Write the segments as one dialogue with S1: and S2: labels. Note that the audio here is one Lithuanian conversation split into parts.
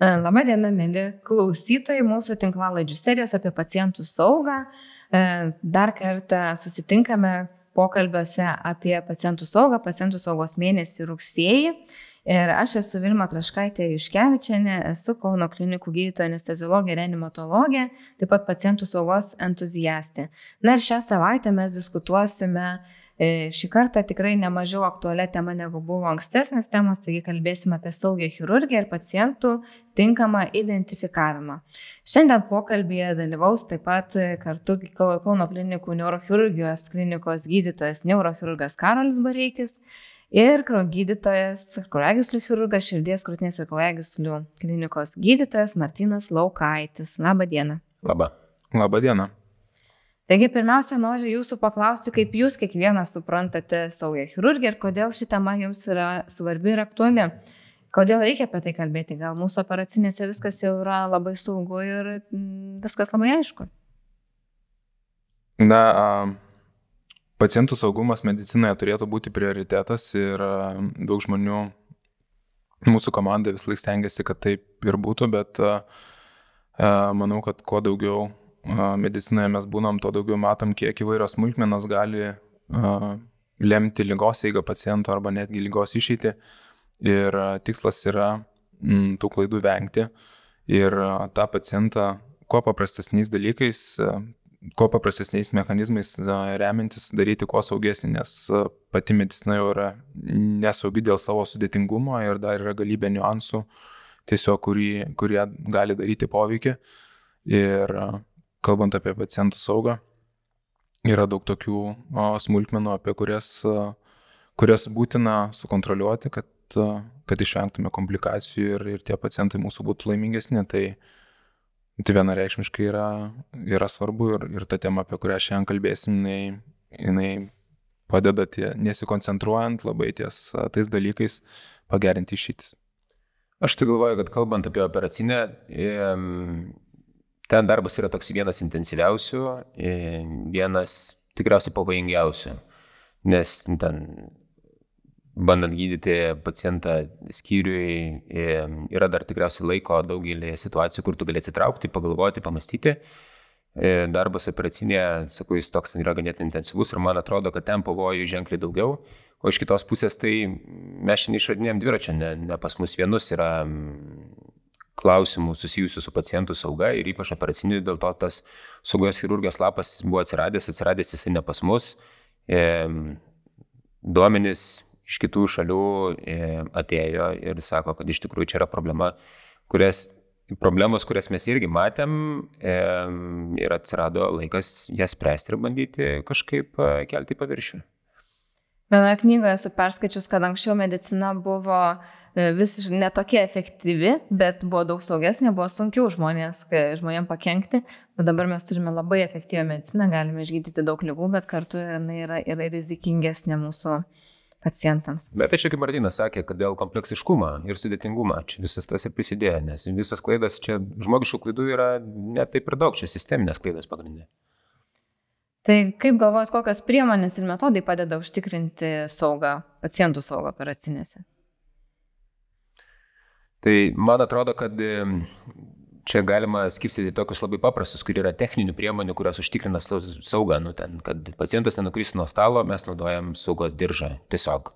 S1: Labą dieną, mėly klausytojai mūsų tinklalaidžių serijos apie pacientų saugą. Dar kartą susitinkame pokalbiuose apie pacientų saugą, pacientų saugos mėnesį rugsėjį. Ir aš esu Vilma Traškaitė Juškevičienė, esu Kauno klinikų gydytoja anesteziologė, reanimatologė, taip pat pacientų saugos entuziastė. Na ir šią savaitę mes diskutuosime šį kartą tikrai nemažiau aktualią temą negu buvo ankstesnės temos, taigi kalbėsime apie saugią chirurgiją ir pacientų tinkamą identifikavimą. Šiandien pokalbėje dalyvaus taip pat kartu Kauno klinikų neurochirurgijos klinikos gydytojas neurochirurgas Karolis Bareikis ir gydytojas kraujagyslių chirurgas širdies, krūtinės ir kraujagyslių klinikos gydytojas Martynas Laukaitis. Labą dieną.
S2: Labą dieną.
S1: Taigi pirmiausia, noriu jūsų paklausti, kaip jūs kiekvienas suprantate saugią chirurgiją ir kodėl ši tema jums yra svarbi ir aktuali. Kodėl reikia apie tai kalbėti? Gal mūsų operacinėse viskas jau yra labai saugu ir viskas labai aišku?
S2: Pacientų saugumas medicinoje turėtų būti prioritetas ir daug žmonių mūsų komanda vis laik stengiasi, kad taip ir būtų, bet manau, kad kuo daugiau medicinoje mes būnam, to daugiau matom, kiek įvairios smulkmenos gali lemti ligos eigą paciento arba netgi ligos išeitį. Ir tikslas yra tų klaidų vengti ir tą pacientą kuo paprastesniais dalykais, kuo paprastesniais mechanizmais remiantis daryti kuo saugesnį, nes pati medicina jau yra nesaugi dėl savo sudėtingumo ir dar yra galybė niuansų, tiesiog kurie gali daryti poveikį. Ir kalbant apie pacientų saugą, yra daug tokių smulkmenų, apie kurias būtina sukontroliuoti, kad išvengtume komplikacijų ir tie pacientai mūsų būtų laimingesni. Tai vienareikšmiškai yra svarbu ir ta tema, apie kurią šiandien kalbėsim, jinai padeda nesikoncentruojant labai ties tais dalykais pagerinti išeitis.
S3: Aš tai galvoju, kad kalbant apie operacinę, ten darbas yra toks vienas intensyviausių, vienas tikriausiai pavojingiausių, nes ten bandant gydyti pacientą skyriui yra dar tikriausiai laiko daugelį situacijų, kur tu gali atsitraukti, pagalvoti, pamastyti. Darbas operacinėje, sakau, jis toks yra ganėtinai intensyvus ir man atrodo, kad ten pavojų ženkliai daugiau, o iš kitos pusės tai mes šiandien išradinėjom dviračio, ne pas mus vienus yra klausimų susijusių su pacientų sauga ir ypač operacinį, dėl to tas saugos chirurgijos lapas buvo atsiradęs jisai ne pas mus. Duomenys iš kitų šalių atėjo ir sako, kad iš tikrųjų čia yra problemos, kurias mes irgi matėm ir atsirado laikas jas spręsti ir bandyti kažkaip kelti į paviršių.
S1: Vienoje knygoje esu perskaičius, kad anksčiau medicina buvo vis netokia efektyvi, bet buvo daug saugesnė, buvo sunkiau žmonėm pakenkti, bet dabar mes turime labai efektyvią mediciną, galime išgydyti daug ligų, bet kartu jinai yra rizikingesnė mūsų pacientams.
S3: Bet tai čia, kaip Martynas sakė, kad dėl kompleksiškumo ir sudėtingumo čia visas tas ir prisidėjo, nes visas klaidas čia, žmogiškų klaidų yra ne taip ir daug, čia sisteminės klaidos pagrindinė.
S1: Tai kaip galvojat, kokios priemonės ir metodai padeda užtikrinti saugą, pacientų saugą operacinėse?
S3: Tai man atrodo, kad čia galima skirstyti tokius labai paprastus, kur yra techninių priemonių, kurios užtikrina saugą. Kad pacientas nenukristų nuo stalo, mes naudojam saugos diržą. Tiesiog,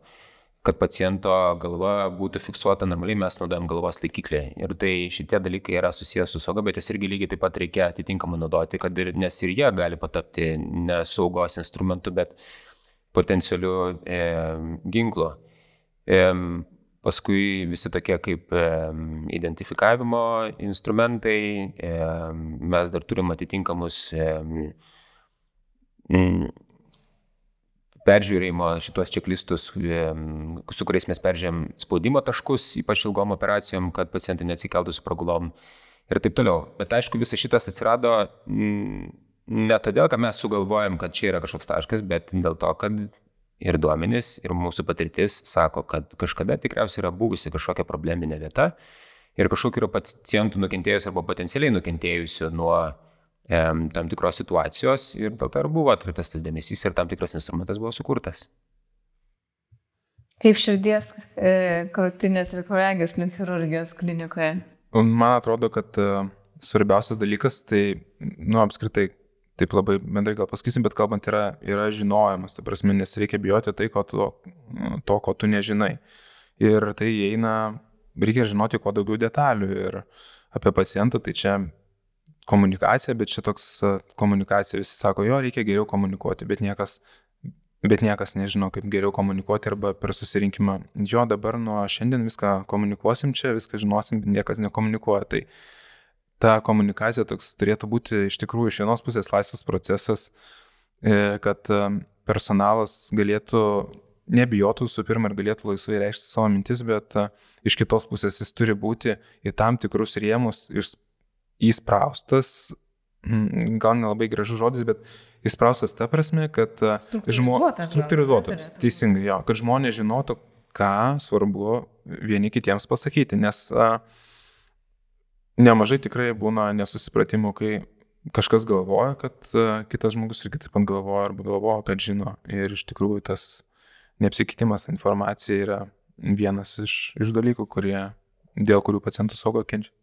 S3: kad paciento galva būtų fiksuota normaliai, mes naudojam galvos laikiklį. Ir tai šitie dalykai yra susijęs su sauga, bet jas irgi lygiai taip pat reikia atitinkamai naudoti, nes ir jie gali patapti ne saugos instrumentu, bet potencialiu ginklu. Paskui visi tokie kaip identifikavimo instrumentai, mes dar turim atitinkamus peržiūrėjimo šitos čeklistus, su kuriais mes peržiūrėjom spaudimo taškus, ypač ilgom operacijom, kad pacientai neatsikeltų su pragulom ir taip toliau. Bet aišku, visas šitas atsirado ne todėl, kad mes sugalvojam, kad čia yra kažkoks taškas, bet dėl to, kad ir duomenys, ir mūsų patirtis sako, kad kažkada tikriausiai yra buvusi kažkokia probleminė vieta ir kažkokių yra pacientų nukentėjusių arba potencialiai nukentėjusių nuo tam tikros situacijos ir dėl to ir buvo atkreiptas tas dėmesys ir tam tikras instrumentas buvo sukurtas.
S1: Kaip širdies, krūtinės ir kraujagyslių chirurgijos klinikoje?
S2: Man atrodo, kad svarbiausias dalykas, tai, apskritai, taip labai bendrai gal pasakysim, bet kalbant yra žinojimas, ta prasme, nes reikia bijoti tai, ko tu nežinai. Ir tai įeina, reikia žinoti kuo daugiau detalių ir apie pacientą, tai čia komunikacija, bet čia toks komunikacija, visi sako, jo, reikia geriau komunikuoti, bet niekas nežino, kaip geriau komunikuoti arba per susirinkimą, jo, dabar nuo šiandien viską komunikuosim čia, viską žinosim, niekas nekomunikuoja. Tai ta komunikacija toks turėtų būti iš tikrųjų iš vienos pusės laisvas procesas, kad personalas galėtų nebijotų su pirma ir galėtų laisvai reikšti savo mintis, bet iš kitos pusės jis turi būti į tam tikrus rėmus įspraustas, gal nelabai gražus žodis, bet įspraustas ta prasme, kad struktūrizuotas, teisingai, jo, kad žmonės žinotų, ką svarbu vieni kitiems pasakyti, nes nemažai tikrai būna nesusipratimų, kai kažkas galvoja, kad kitas žmogus irgi taip pat galvoja arba galvoja, kad žino. Ir iš tikrųjų tas neapsikeitimas informacija yra vienas iš dalykų, dėl kurių pacientų sauga kenčia.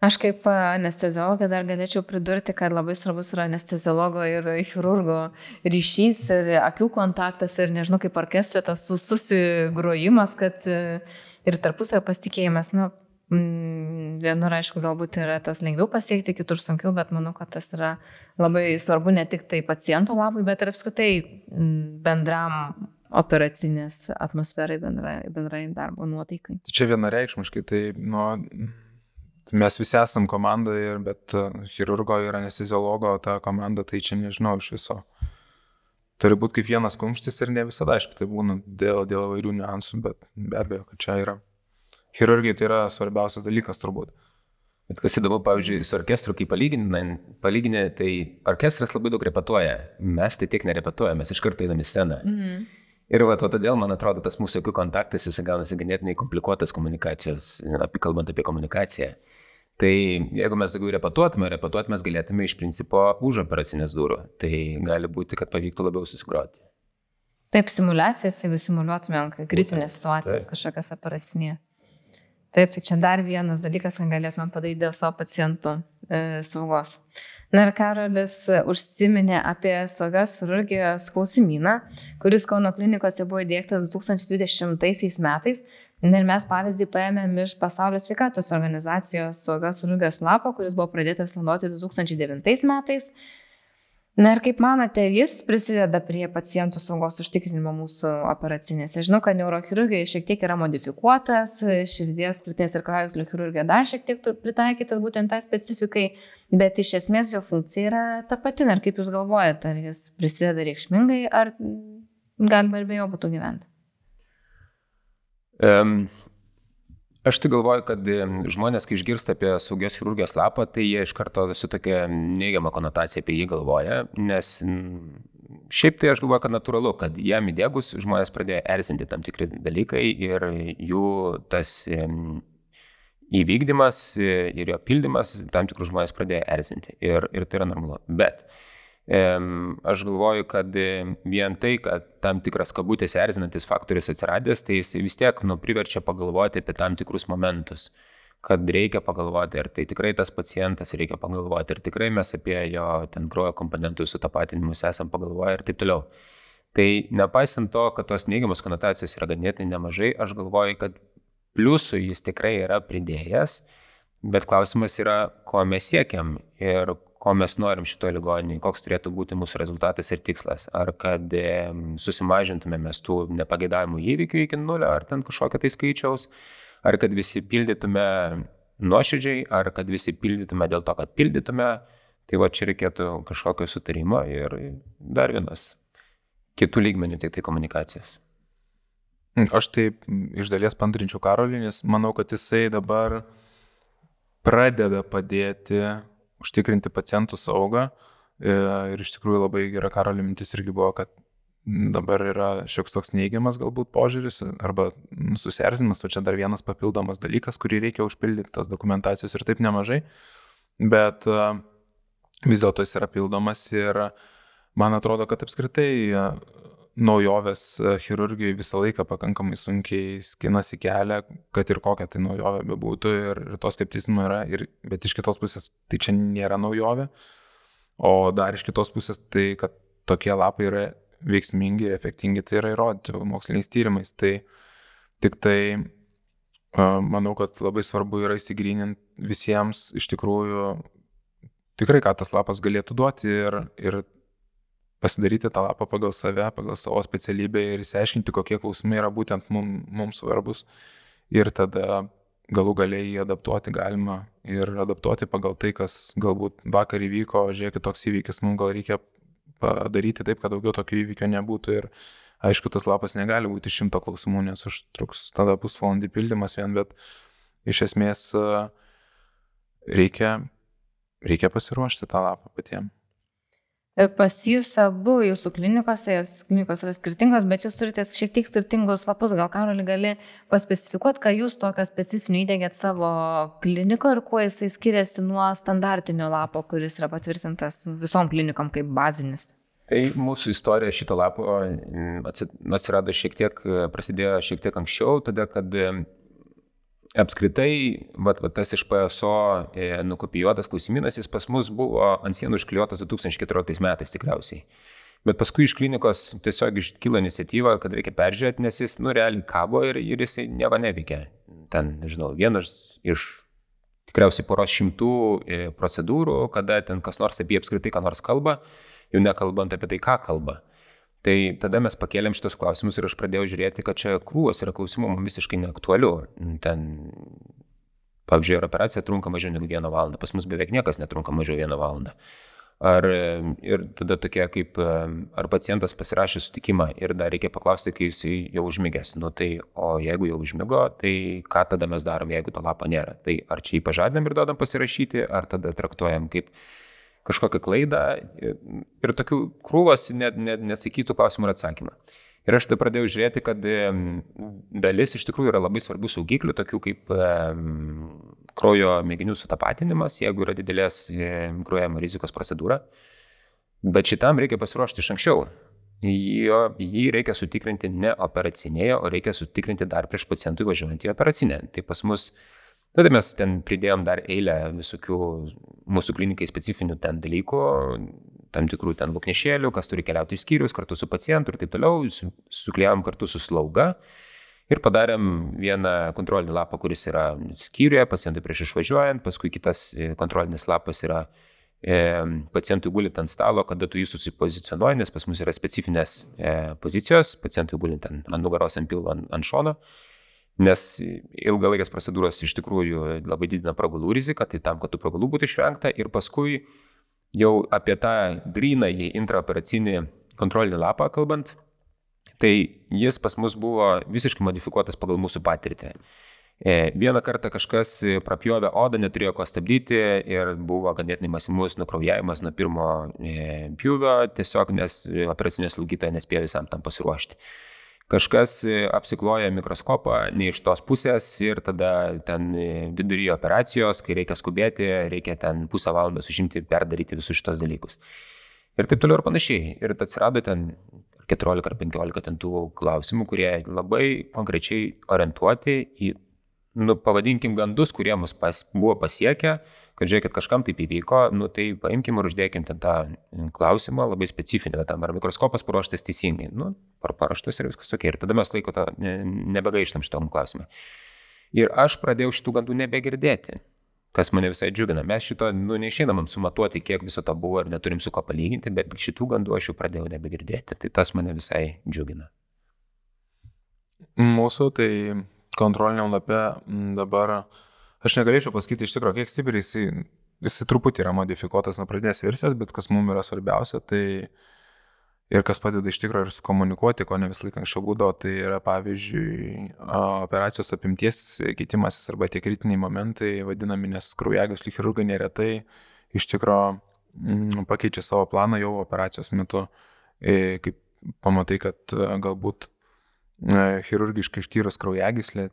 S1: Aš kaip anesteziologė dar galėčiau pridurti, kad labai svarbus yra anesteziologo ir chirurgo ryšys ir akių kontaktas ir nežinau, kaip orkestre tas susigrojimas, kad ir tarpusavio pasitikėjimas, vienur, aišku, galbūt yra tas lengviau pasiekti, kitur sunkiau, bet manau, kad tas yra labai svarbu ne tik tai pacientų labui, bet ir apskritai bendram operacinės atmosferai, bendrai darbo nuotaikai.
S2: Čia vienareikšmiškai, tai mes visi esam komanda, bet chirurgo ir anesteziologo ta komanda, tai čia nežinau iš viso. Turi būti kaip vienas kumštis ir ne visada, aišku, tai būna dėl įvairių niuansų, bet be abejo, kad čia yra. Chirurgija tai yra svarbiausias dalykas turbūt.
S3: Bet kas įdomu, pavyzdžiui, su orkestru, kai palyginė, tai orkestras labai daug repetuoja. Mes tai tiek nerepetuoja, mes iš karto einame į sceną. Ir todėl, man atrodo, tas mūsų akių kontaktas, jis gaunasi ganėtinai komplikuotas komunikacijos, kalbant apie komunikaciją. Tai jeigu mes daugiau repetuoti mes galėtume iš principo už operacinės durų. Tai gali būti, kad pavyktų labiau susigroti.
S1: Taip, simuliacijas, jeigu simuliuotume kritinės situacijas kažkokias operacinėje. Taip, tai čia dar vienas dalykas, ką galėtume padaryti dėl savo pacientų saugos. Ir Karolis užsiminė apie saugios chirurgijos klausimyną, kuris Kauno klinikose buvo įdiegtas 2020 metais. Ir mes pavyzdį paėmėm iš Pasaulio sveikatos organizacijos saugios chirurgijos lapo, kuris buvo pradėtas naudoti 2009 metais. Ir kaip manote, jis prisideda prie pacientų saugos užtikrinimo mūsų operacinėse. Žinau, kad neurochirurgija šiek tiek yra modifikuotas, širdies, krūtinės ir kraujagyslių chirurgija dar šiek tiek pritaikytas būtent tai specifikai, bet iš esmės jo funkcija yra ta pati. Ir kaip jūs galvojate, ar jis prisideda reikšmingai, ar galima ir be jo būtų gyventi?
S3: Aš tai galvoju, kad žmonės, kai išgirsta apie saugios chirurgijos lapą, tai jie iš karto su tokia neigiama konotacija apie jį galvoja, nes šiaip tai aš galvoju, kad natūralu, kad jam įdiegus žmonės pradėjo erzinti tam tikri dalykai ir jų tas įvykdymas ir jo pildymas tam tikrus žmonės pradėjo erzinti ir tai yra normalu. Bet aš galvoju, kad vien tai, kad tam tikras kabutėse erzinantis faktorius atsiradęs, tai jis vis tiek priverčia pagalvoti apie tam tikrus momentus, kad reikia pagalvoti, ar tai tikrai tas pacientas, reikia pagalvoti, ir tikrai mes apie jo ten kraujo komponentų sutapatinimus esam pagalvoję ir taip toliau. Tai nepaisant to, kad tos neigiamos konotacijos yra ganėtinai nemažai, aš galvoju, kad pliusų jis tikrai yra pridėjęs, bet klausimas yra, ko mes siekiam ir ko mes norim šitoje ligoninėje, koks turėtų būti mūsų rezultatas ir tikslas. Ar kad susimažintume mes tų nepageidavimų įvykių iki nulio, ar ten kažkokio tai skaičiaus, ar kad visi pildytume nuoširdžiai, ar kad visi pildytume dėl to, kad pildytume. Tai čia reikėtų kažkokio sutarimo ir dar vienas kitų lygmenių, tik tai komunikacijos.
S2: Aš taip iš dalies pantrinčiau Karolį, nes manau, kad jisai dabar pradeda padėti užtikrinti pacientų saugą ir iš tikrųjų labai gera Karolio mintis irgi buvo, kad dabar yra šioks toks neigiamas galbūt požiūris arba susierzinimas, o čia dar vienas papildomas dalykas, kurį reikia užpildyti, tos dokumentacijos ir taip nemažai, bet vis dėlto jis yra pildomas ir man atrodo, kad apskritai naujovės chirurgijai visą laiką pakankamai sunkiai skinasi kelią, kad ir kokia tai naujovė bebūtų ir to skeptizmo yra, bet iš kitos pusės tai čia nėra naujovė, o dar iš kitos pusės tai, kad tokie lapai yra veiksmingi ir efektingi, tai yra įrodyti moksliniais tyrimais. Tai tik tai manau, kad labai svarbu yra įsigryninti visiems iš tikrųjų tikrai, ką tas lapas galėtų duoti ir pasidaryti tą lapą pagal save, pagal savo specialybę ir įsiaiškinti, kokie klausimai yra būtent mums svarbus. Ir tada galų galiai jį adaptuoti galima ir adaptuoti pagal tai, kas galbūt vakar įvyko, žiūrėkit, toks įvykis, mums gal reikia padaryti taip, kad daugiau tokio įvykio nebūtų ir aišku, tas lapas negali būti 100 klausimų, nes užtruks tada pusvalandį pildymas vien, bet iš esmės reikia pasiruošti tą lapą patiems.
S1: Pas jūs abu, jūsų klinikos yra skirtingos, bet jūs turite šiek tiek skirtingus lapus. Gal, Karoli, gali paspecifikuoti, ką jūs tokio specifinio įdėgėt savo kliniko ir kuo jisai skiriasi nuo standartinio lapo, kuris yra patvirtintas visom klinikom kaip bazinis?
S3: Tai mūsų istorija šito lapo atsirado prasidėjo šiek tiek anksčiau, tada, kad apskritai, tas iš PSO nukopijuotas klausimynas, jis pas mus buvo ant sienų išklijuotas 2014 metais tikriausiai. Bet paskui iš klinikos tiesiog iškilo iniciatyva, kad reikia peržiūrėti, nes jis, realiai kabo ir jisai nieko neveikia. Ten, nežinau, vienas iš tikriausiai poros šimtų procedūrų, kada ten kas nors apie apskritai ką nors kalba, jau nekalbant apie tai, ką kalba. Tai tada mes pakėlėm šitos klausimus ir aš pradėjau žiūrėti, kad čia krūvos yra klausimų man visiškai neaktualiu. Ten, pavyzdžiui, operacija trunka mažiau negu 1 valandą, pas mus beveik niekas netrunka mažiau 1 valandą. Ir tada tokie kaip, ar pacientas pasirašė sutikimą ir dar reikia paklausti, kai jis jau užmigęs. O jeigu jau užmigo, tai ką tada mes darom, jeigu to lapo nėra? Tai ar čia jį pažadinam ir duodam pasirašyti, ar tada traktuojam kaip kažkokią klaidą ir tokių krūvas neatsakytų klausimų ir atsakymą. Ir aš tada pradėjau žiūrėti, kad dalis iš tikrųjų yra labai svarbių saugiklių, tokių kaip kraujo mėginių sutapatinimas, jeigu yra didelės kraujavimo rizikos procedūra. Bet šitam reikia pasiruošti iš anksčiau. Jį reikia sutikrinti ne operacinėje, o reikia sutikrinti dar prieš pacientui važiuojant į operacinę. Tai pas mus tada mes ten pridėjom dar eilę visokių mūsų klinikai specifinių ten dalykų, tam tikrų ten lūknešėlių, kas turi keliauti iš skyrius kartu su pacientu ir taip toliau, sukliavom kartu su slauga ir padarėm vieną kontrolinį lapą, kuris yra skyriuje, pacientui prieš išvažiuojant, paskui kitas kontrolinis lapas yra pacientui gulint ant stalo, kada tu jį susipozicionuoji, nes pas mus yra specifinės pozicijos, pacientui gulint ant nugaros, ant pilvo, ant šono. Nes ilgalaikės procedūros iš tikrųjų labai didina pragulų riziką, tai tam, kad tų pragulų būtų išvengta ir paskui jau apie tą grynąjį intraoperacinį kontrolinį lapą kalbant, tai jis pas mus buvo visiškai modifikuotas pagal mūsų patirtį. Vieną kartą kažkas prapjovė odą, neturėjo ko stabdyti ir buvo ganėtinai masyvus nukraujavimas nuo pirmo pjūvio, tiesiog nes operacinė slaugytoja nespėjo visam tam pasiruošti. Kažkas apsikloja mikroskopą ne iš tos pusės ir tada ten vidury operacijos, kai reikia skubėti, reikia ten pusę valandos užimti ir perdaryti visus šitos dalykus. Ir taip toliau ir panašiai. Ir atsirado ten 14 ar 15 ten tų klausimų, kurie labai konkrečiai orientuoti į, pavadinkim, gandus, kurie mus buvo pasiekę, kad žiūrėkit, kažkam taip įvyko, tai paimkim ir uždėkim ten tą klausimą labai specifinį, tam ar mikroskopas paruoštas teisingai. Paruoštas ir viskas ok. Ir tada mes laiko tą nebegaištam šitom klausimą. Ir aš pradėjau šitų gandų nebegirdėti, kas mane visai džiugina. Mes šito neišeinamam sumatuoti, kiek viso to buvo ir neturim su ko palyginti, bet šitų gandų aš jau pradėjau nebegirdėti. Tai tas mane visai džiugina.
S2: Mūsų tai kontroliniam lape dabar, aš negalėčiau pasakyti iš tikrųjų, kiek stipriai jisai truputį yra modifikuotas nuo pradinės versijos, bet kas mums yra svarbiausia, tai ir kas padeda iš tikrųjų ir sukomunikuoti, ko ne vis laik anksčiau būdavo, tai yra pavyzdžiui operacijos apimties keitimasis arba tie kritiniai momentai vadinami, nes kraujagyslių chirurgai neretai iš tikrųjų pakeičia savo planą jau operacijos metu, kaip pamatai, kad galbūt chirurgiškai ištyrus kraujagyslę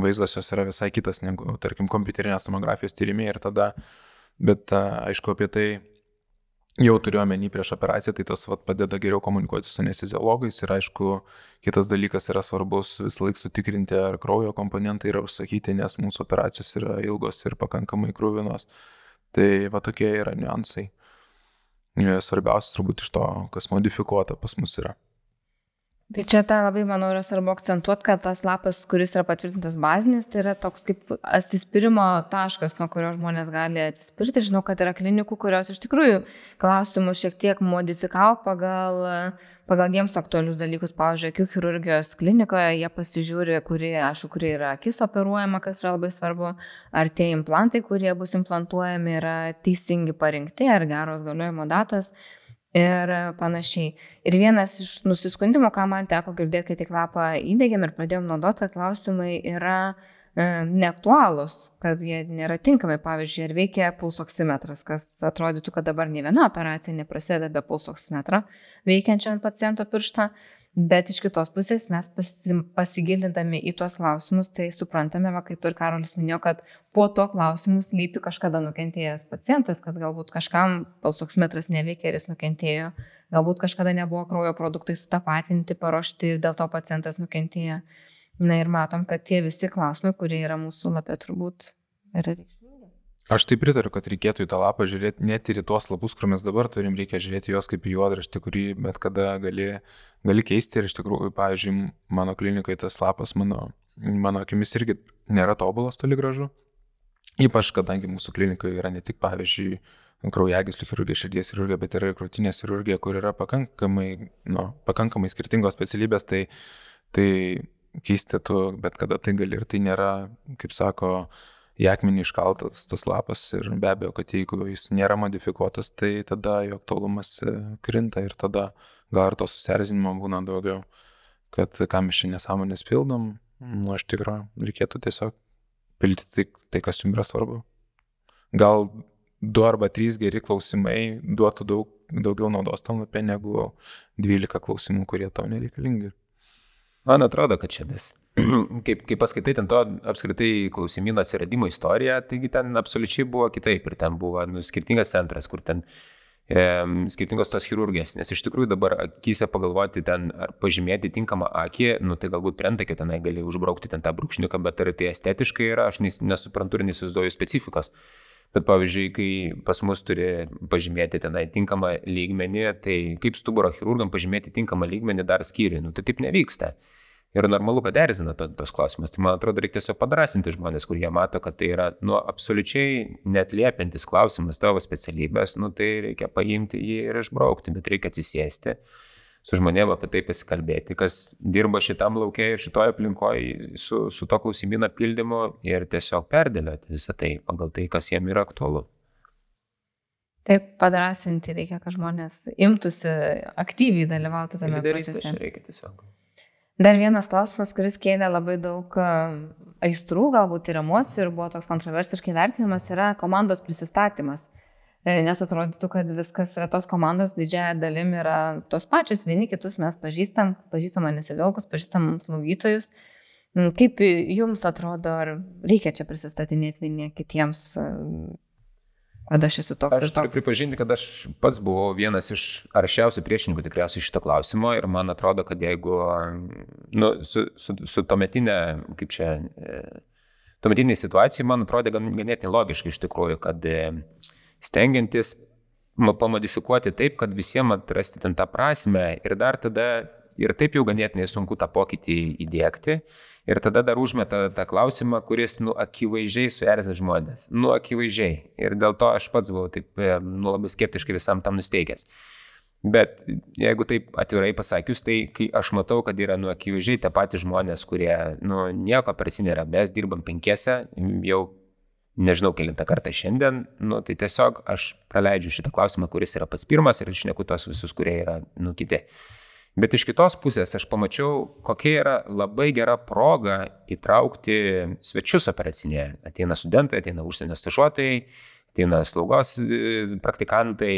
S2: vaizdas jos yra visai kitas negu, tarkim, kompiuterinės tomografijos tyrimai ir tada, bet aišku, apie tai jau turiu omeny prieš operaciją, tai tas padeda geriau komunikuoti su anesteziologais ir aišku, kitas dalykas yra svarbus visą laiką sutikrinti, ar kraujo komponentai yra užsakyti, nes mūsų operacijos yra ilgos ir pakankamai krūvinos. Tai tokie yra niuansai. Svarbiausia turbūt iš to, kas modifikuota pas mus yra.
S1: Tai čia labai, manau, yra svarbu akcentuoti, kad tas lapas, kuris yra patvirtintas bazinis, tai yra toks kaip atsispirimo taškas, nuo kurio žmonės gali atsispirti. Žinau, kad yra klinikų, kurios iš tikrųjų klausimus šiek tiek modifikavo pagal jiems aktualius dalykus. Pavyzdžiui, akių chirurgijos klinikoje jie pasižiūri, kuri yra akis operuojama, kas yra labai svarbu, ar tie implantai, kurie bus implantuojami, yra teisingi parinkti, ar geros galiojimo datos. Ir panašiai. Ir vienas iš nusiskundimų, ką man teko girdėti, kai tik lapą įdėgėm ir pradėjom naudoti, kad klausimai yra neaktualūs, kad jie nėra tinkami. Pavyzdžiui, ar veikia pulsoksimetras, kas atrodytų, kad dabar ne viena operacija neprasideda be pulsoksimetro veikiančio ant paciento pirštą. Bet iš kitos pusės mes pasigilindami į tuos klausimus, tai suprantame, kaip ir Karolis minėjo, kad po to klausimus lypi kažkada nukentėjęs pacientas, kad galbūt kažkam pulsoksimetras neveikia ir jis nukentėjo, galbūt kažkada nebuvo kraujo produktai sutapatinti, paruošti ir dėl to pacientas nukentėjo. Na ir matom, kad tie visi klausimai, kurie yra mūsų lape, turbūt yra reikšmingi.
S2: Aš tai pritariu, kad reikėtų į tą lapą žiūrėti, net ir į tuos lapus, kur mes dabar turim, reikia žiūrėti juos kaip į juodraštį, kurį bet kada gali keisti. Ir iš tikrųjų, pavyzdžiui, mano klinikoje tas lapas mano akimis irgi nėra tobulas toli gražu. Ypač, kadangi mūsų klinikoje yra ne tik, pavyzdžiui, kraujagyslių chirurgija, širdies chirurgija, bet yra ir krūtinės chirurgija, kur yra pakankamai skirtingos specialybės, tai keisti tu bet kada tai gali. Ir tai nėra, kaip sako, į akmenį iškaltas tas lapas ir be abejo, kad jeigu jis nėra modifikuotas, tai tada jo aktualumas krinta ir tada gal ir to susierzinimo būna daugiau, kad ką mes čia nesąmonės pildom, iš tikrųjų reikėtų tiesiog pildyti tai, kas jums yra svarbu. Gal 2 arba 3 geri klausimai duotų daugiau naudos tam lapė negu 12 klausimų, kurie tau nereikalingi.
S3: Man atrodo, kad čia kaip paskaitai ten to apskritai klausimyno atsiradimo istoriją, taigi ten absoliučiai buvo kitaip ir ten buvo skirtingas centras, kur ten skirtingos tos chirurgijos, nes iš tikrųjų dabar akyse pagalvoti ten ar pažymėti tinkamą akį, tai galbūt prentakio tenai gali užbraukti ten tą brūkšniuką, bet ar tai estetiškai yra, aš nesuprantu ir neįsivaizduoju specifikos. Bet pavyzdžiui, kai pas mus turi pažymėti tenai tinkamą lygmenį, tai kaip stuburo chirurgam pažymėti tinkamą lygmenį dar skyriui, tai taip nevyksta. Ir normalu, kad erzina tos klausimas. Tai man atrodo, reikia tiesiog padrasinti žmonės, kurie mato, kad tai yra absoliučiai netliepiantis klausimas tavo specialybės, tai reikia paimti jį ir išbraukti, bet reikia atsisėsti su žmonėm apie tai pasikalbėti, kas dirba šitam lauke ir šitoje aplinkoje su to klausimyno pildymu ir tiesiog perdėlioti visą tai pagal tai, kas jiem yra aktualu.
S1: Taip, padrasinti reikia, kad žmonės imtųsi aktyviai dalyvauti tame procese.
S3: Reikia tiesiog.
S1: Dar vienas klausimas, kuris kėlė labai daug aistrų, galbūt ir emocijų ir buvo toks kontroversiškai vertinimas, yra komandos prisistatymas. Nes atrodytų, kad viskas yra tos komandos didžiąją dalim yra tos pačios, vieni kitus mes pažįstam anesteziologus, pažįstam slaugytojus. Kaip jums atrodo, ar reikia čia prisistatinėti vieni kitiems, kad aš esu toks ir toks?
S3: Aš turiu pripažinti, kad aš pats buvau vienas iš aršiausių priešininkų tikriausiai šito klausimo ir man atrodo, kad jeigu su tuometiniai situacijai, man atrodė ganėtinai logiškai iš tikrųjų, kad stengiantis pamodifikuoti taip, kad visiems atrasti ten tą prasme ir dar tada ir taip jau ganėtinai sunku tą pokytį įdiegti ir tada dar užmeta tą klausimą, kuris akivaizdžiai suerzina žmonės. Akivaizdžiai. Ir dėl to aš pats buvau taip labai skeptiškai visam tam nusteikęs. Bet jeigu taip atvirai pasakius, tai kai aš matau, kad yra akivaizdžiai tie patys žmonės, kurie nieko prasinėra, mes dirbam 5, jau nežinau kelintą kartą šiandien, tai tiesiog aš praleidžiu šitą klausimą, kuris yra pats pirmas ir šneku tos visus, kurie yra kiti. Bet iš kitos pusės aš pamačiau, kokia yra labai gera proga įtraukti svečius operacinėje. Ateina studentai, ateina užsienio stažuotojai, ateina slaugos praktikantai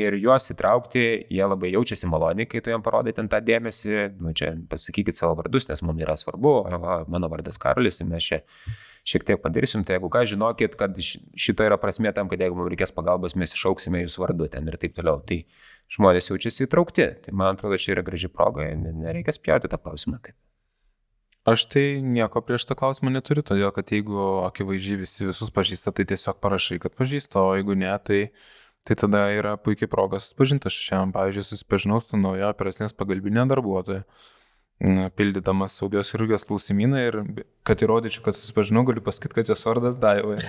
S3: ir juos įtraukti, jie labai jaučiasi maloniai, kai tu jam parodai ten tą dėmesį, čia pasakykit savo vardus, nes mums yra svarbu, mano vardas Karolis, mes čia šiek tiek padarysim, tai jeigu ką, žinokit, kad šito yra prasmė tam, kad jeigu mums reikės pagalbos, mes išauksime jūsų vardu ten ir taip toliau. Tai žmonės jaučiasi įtraukti. Tai man atrodo, čia yra graži proga, nereikia spjauti tą klausimą taip.
S2: Aš tai nieko prieš tą klausimą neturiu, todėl kad jeigu akivaizdžiai visus pažįsta, tai tiesiog parašai, kad pažįsta, o jeigu ne, tai tada yra puikiai proga susipažinti. Aš šiandien, pavyzdžiui, susipažinau su nauja operacinės pagalbinė darbuotoja, pildydamas saugios chirurgijos klausimyną ir kad įrodyčiau, kad susipažinau, galiu pasakyti, kad jos vardas Daiva.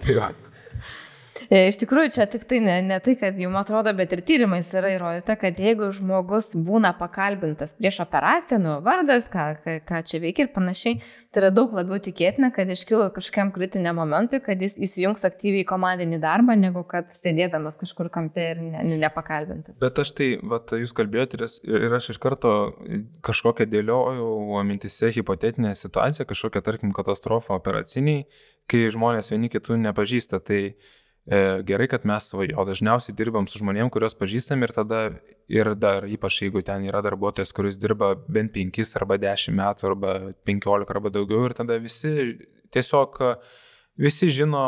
S2: Tai va.
S1: Iš tikrųjų, čia tik tai ne tai, kad jums atrodo, bet ir tyrimais yra įrodyta, kad jeigu žmogus būna pakalbintas prieš operaciją, vardas, ką čia veikia ir panašiai, tai yra daug labiau tikėtina, kad iškilo kažkokiam kritiniam momentui, kad jis įsijungs aktyviai į komandinį darbą, negu kad sėdėdamas kažkur kampe ir nepakalbintas.
S2: Bet aš tai, jūs kalbėjote ir aš iš karto kažkokią dėliojau mintise hipotetinę situaciją, kažkokią, tarkim, katastrofą operaciniai, kai žmonės vieni kitų nepažįsta, tai gerai, kad mes dažniausiai dirbam su žmonėm, kuriuos pažįstam ir dar ypač jeigu ten yra darbuotojas, kuris dirba bent 5 arba 10 metų arba 15 arba daugiau ir tada visi žino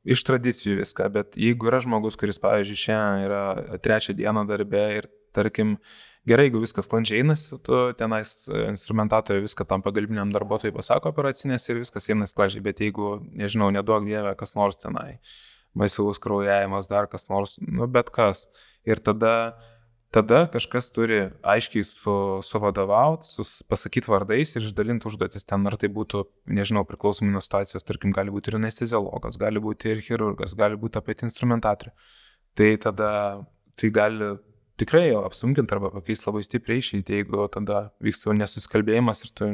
S2: iš tradicijų viską, bet jeigu yra žmogus, kuris, pavyzdžiui, šiandien yra 3 dieną darbe ir tarkim, gerai, jeigu viskas sklandžiai einasi, tu tenais instrumentatoriui viską tam pagalbiniam darbuotojui pasako operacinės ir viskas eina sklandžiai, bet jeigu, nežinau, neduok dieve, kas nors tenai maisaus kraujavimas, dar kas nors, bet kas. Ir tada kažkas turi aiškiai suvadovauti, pasakyti vardais ir išdalinti užduotis ten, ar tai būtų, nežinau, priklausomai nuo situacijos, tarkim, gali būti ir anesteziologas, gali būti ir chirurgas, gali būti apie instrumentatorių. Tai tada tai gali tikrai apsunkinti arba pakeisti labai stipriai išeiti, jeigu tada vyksta nesusikalbėjimas ir tu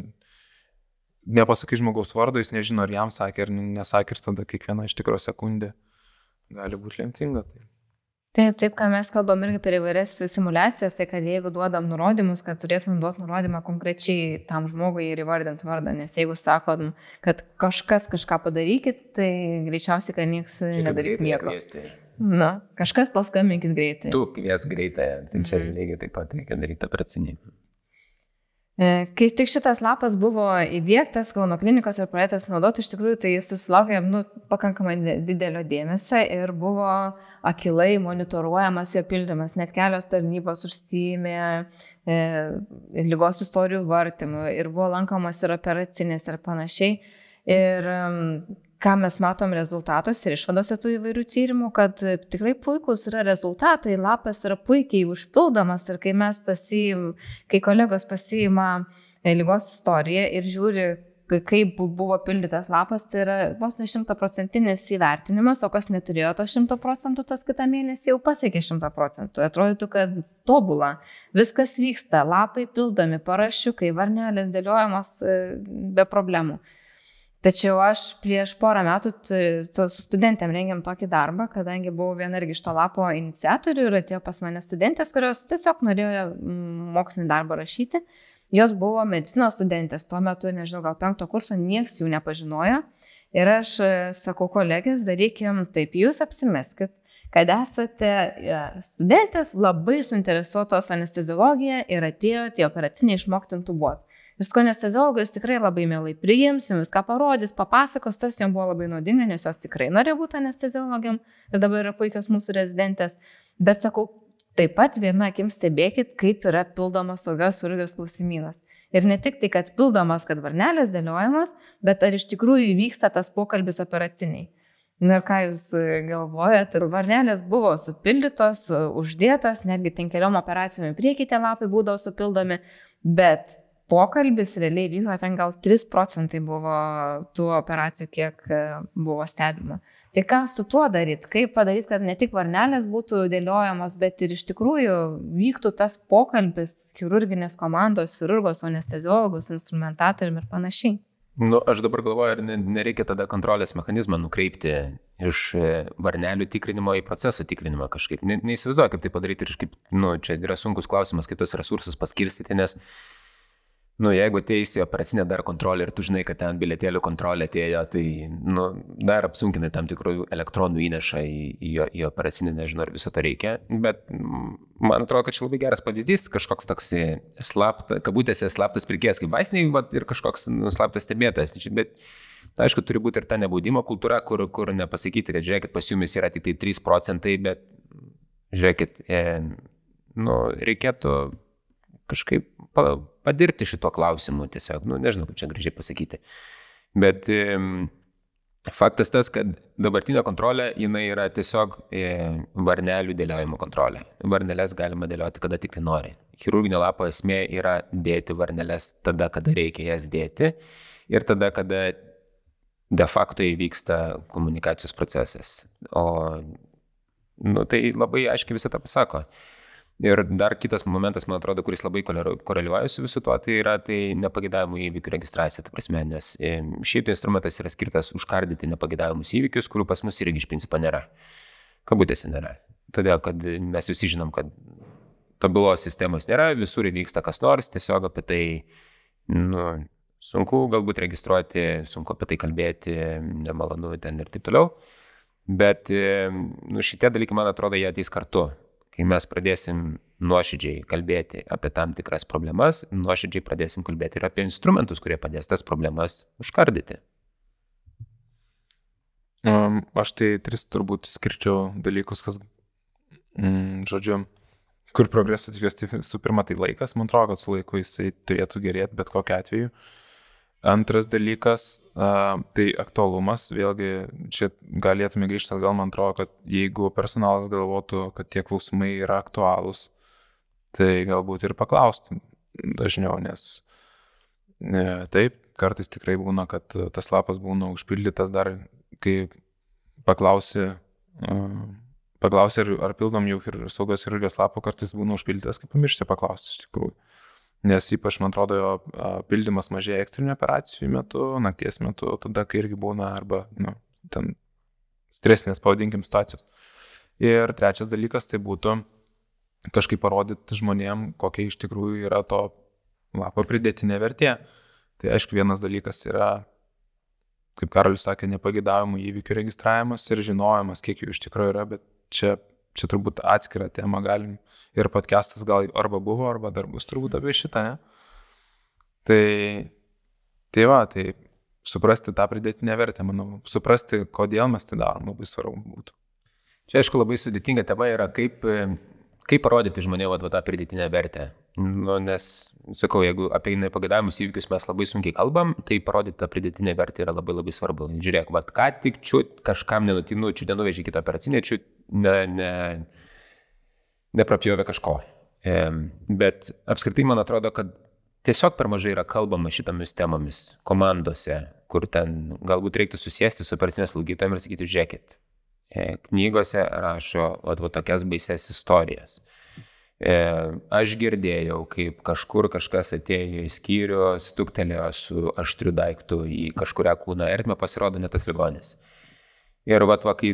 S2: nepasakai žmogaus vardo, jis nežino, ar jam sakė, ar nesakė, ir tada kiekviena iš tikro sekundė gali būti lemtinga.
S1: Taip, ką mes kalbam irgi per įvairias simulacijas, tai kad jeigu duodam nurodymus, kad turėtum duoti nurodymą konkrečiai tam žmogui ir įvardint vardą, nes jeigu sakom, kad kažką padarykit, tai greičiausiai, kad nieks nedarys nieko. Kažkas paskambinkit greitai.
S3: Tu kvies greitai, tai čia lygiai taip pat reikia daryti operacinį.
S1: Kai tik šitas lapas buvo įdiegtas Kauno klinikos ir pradėtas naudoti, iš tikrųjų tai jis susilaukė pakankamai didelio dėmesio ir buvo akilai monitoruojamas jo pildymas. Net kelios tarnybos užsiėmė ligos istorijų vartymu ir buvo lankomas ir operacinės ir panašiai. Ir ką mes matom rezultatuose ir išvadose tų įvairių tyrimų, kad tikrai puikus yra rezultatai, lapas yra puikiai užpildomas ir kai kolegos pasiima ligos istoriją ir žiūri, kaip buvo pildytas lapas, tai yra vos ne 100% įvertinimas, o kas neturėjo to 100%, tas kitą mėnesį jau pasiekė 100%. Atrodytų, kad tobula. Viskas vyksta, lapai pildomi, parašiukai, varnelės dėliojamos be problemų. Tačiau aš prieš porą metų su studentėm rengiam tokį darbą, kadangi buvau viena irgi iš to lapo iniciatorių ir atėjo pas mane studentės, kurios tiesiog norėjo mokslinį darbą rašyti. Jos buvo medicinos studentės, tuo metu, nežinau, gal 5 kurso, nieks jų nepažinojo. Ir aš sakau, kolegės, darykim taip, jūs apsimeskit, kad esate studentės labai suinteresuotos anesteziologija ir atėjote į operacinį išmokti intubuoti. Ir anesteziologas tikrai labai mielai priims, jums viską parodys, papasakos, tas jom buvo labai naudinga, nes jos tikrai norėjo būti anesteziologiam ir dabar yra puikios mūsų rezidentės. Bet sakau, taip pat viena akim stebėkit, kaip yra pildomas saugios chirurgijos klausimynas. Ir ne tik tai, kad pildomas, kad varnelės dėliojamas, bet ar iš tikrųjų įvyksta tas pokalbis operaciniai. Ir ką jūs galvojat, varnelės buvo supildytos, uždėtos, netgi ten keliom operacijom į priekį tie lapai būdavo supildomi, bet pokalbis realiai vyko, ten gal 3% buvo tų operacijų, kiek buvo stebima. Tai ką su tuo daryti? Kaip padaryti, kad ne tik varnelės būtų dėliojamos, bet ir iš tikrųjų vyktų tas pokalbis chirurginės komandos, chirurgos, anesteziologus, instrumentatorium ir panašiai?
S3: Aš dabar galvoju, ar nereikia tada kontrolės mechanizmą nukreipti iš varnelių tikrinimo į proceso tikrinimą kažkaip. Neįsivaizduoju, kaip tai padaryti ir kaip, čia yra sunkus klausimas, kaip tos resursus paskirstyti, nes Jeigu ateisi operacinė dar kontrolė ir tu žinai, kad ten bilietėlių kontrolė atėjo, tai dar apsunkinai tam tikrų elektronų įneša į operacinį, nežinau, ar viso to reikia. Bet man atrodo, kad čia labai geras pavyzdys, kažkoks toks kabutėse slaptas pirkėjas kaip vaistiniai ir kažkoks slaptas stebėtojas. Bet aišku, turi būti ir ta nebaudimo kultūra, kur nepasakyti, kad žiūrėkit, pas jumis yra tik tai 3%, bet žiūrėkit, reikėtų kažkaip padirbti šito klausimu tiesiog, nežinau, kaip čia gražiai pasakyti. Bet faktas tas, kad dabartinė kontrolė, jinai yra tiesiog varnelių dėliojimo kontrolė. Varneles galima dėlioti, kada tik tai nori. Chirurginio lapo esmė yra dėti varneles tada, kada reikia jas dėti ir tada, kada de facto įvyksta komunikacijos procesas. O tai labai aiškiai visą tą pasako. Ir dar kitas momentas, man atrodo, kuris labai koreliuoja su visu tuo, tai yra nepageidaujamų įvykių registracija. Ta prasme, nes šiaip instrumentas yra skirtas užkardyti nepageidavimus įvykius, kurių pas mus irgi iš principo nėra. Kabutėse nėra. Todėl, kad mes visi žinom, kad tobulos sistemos nėra, visur įvyksta kas nors, tiesiog apie tai sunku galbūt registruoti, sunku apie tai kalbėti, nemalonu ten ir taip toliau. Bet šitie dalykai, man atrodo, jie ateis kartu. Kai mes pradėsim nuoširdžiai kalbėti apie tam tikras problemas, nuoširdžiai pradėsim kalbėti ir apie instrumentus, kurie padės tas problemas užkardyti.
S2: Aš tai 3 turbūt skirčiau dalykus, kas, žodžiu, kur progresą tikiuosi, visų pirma, tai laikas. Man atrodo, kad su laiku jisai turėtų gerėti bet kokiu atveju. Antras dalykas, tai aktualumas. Vėlgi, čia galėtume grįžti atgal, man atrodo, kad jeigu personalas galvotų, kad tie klausimai yra aktualūs, tai galbūt ir paklaustų dažniau, nes taip, kartais tikrai būna, kad tas lapas būna užpildytas dar, kai paklausi, ar pildom jau ir saugos chirurgijos lapo, kartais būna užpildytas, kai pamiršti paklausti iš tikrųjų. Nes ypač, man atrodo, jo pildymas mažėja ekstrinių operacijų metu, nakties metu, tada, kai irgi būna arba ten stresinės, pavadinkim, situacijos. Ir trečias dalykas, tai būtų kažkaip parodyti žmonėm, kokia iš tikrųjų yra to lapo pridėtinė vertė. Tai aišku, vienas dalykas yra, kaip Karolis sakė, nepageidavimų įvykių registravimas ir žinojimas, kiek jų iš tikrųjų yra, bet čia turbūt atskira tema galim. Ir podcastas gal arba buvo, arba dar bus turbūt apie šitą, ne? Tai suprasti tą pridėtinę vertę, manau, suprasti, kodėl mes tai darom, labai svarbu būtų.
S3: Čia, aišku, labai sudėtinga tema yra, kaip parodyti žmonėm tą pridėtinę vertę. Nes, sakau, jeigu apie nepageidavimus įvykius mes labai sunkiai kalbam, tai parodyti tą pridėtinę vertę yra labai labai svarbu. Žiūrėk, ką tik kažkam nenutinu, nenuvežė kitą operacinę, neprapjovė kažko. Bet apskritai man atrodo, kad tiesiog per mažai yra kalbama šitomis temomis komandose, kur ten galbūt reiktų susėsti su operacinės slaugytojom ir sakyti, žiūrėkit, knygose rašo tokias baises istorijas. Aš girdėjau, kaip kažkur kažkas atėjo į skyrių, stuktelėjo su aštriu daiktu į kažkurią kūno ertmę, pasirodo ne tas ligonis. Ir kai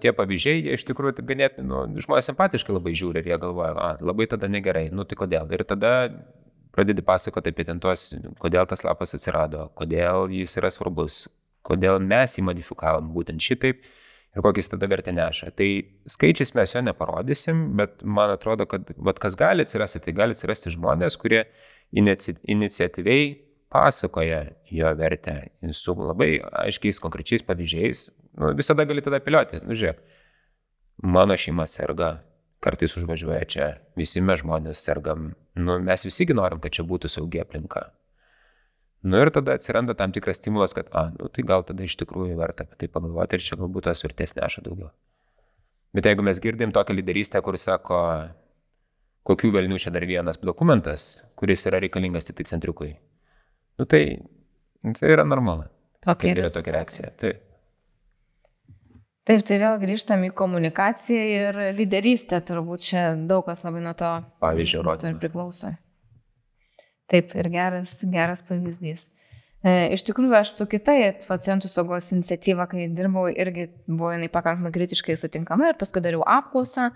S3: tie pavyzdžiai, jie iš tikrųjų ganėtinai, žmonės empatiškai labai žiūri ir jie galvoja, labai tada negerai, tai kodėl? Ir tada pradedi pasakoti apie tuos, kodėl tas lapas atsirado, kodėl jis yra svarbus, kodėl mes jį modifikavom būtent šitaip ir kokį jis tada vertę neša. Tai skaičiais mes jo neparodysim, bet man atrodo, kad kas gali atsirasti, tai gali atsirasti žmonės, kurie iniciatyviai pasakoja jo vertę su labai aiškiais, konkrečiais pavyzdžiais. Visada gali tada pilioti. Žiūrėk, mano šeima serga, kartais užvažiuoja čia, visi mes žmonės sergam. Mes visigi norim, kad čia būtų saugi aplinka. Ir tada atsiranda tam tikras stimulas, kad, tai gal tada iš tikrųjų verta apie tai pagalvoti ir čia galbūt tos vertės neša daugiau. Bet jeigu mes girdim tokią lyderystę, kur sako, kokių velnių čia dar vienas dokumentas, kuris yra reikalingas tik tai centriukui, tai yra normalu. Yra tokia reakcija.
S1: Taip, tai vėl grįžtam į komunikaciją ir lyderystę, turbūt čia daug kas labai nuo to
S3: pavyzdžio rodymą
S1: priklauso. Taip, ir geras pavyzdys. Iš tikrųjų, aš su kitai pacientų saugos iniciatyva, kai dirbau, irgi buvo jinai pakankamai kritiškai sutinkama ir paskui dariau apklausą.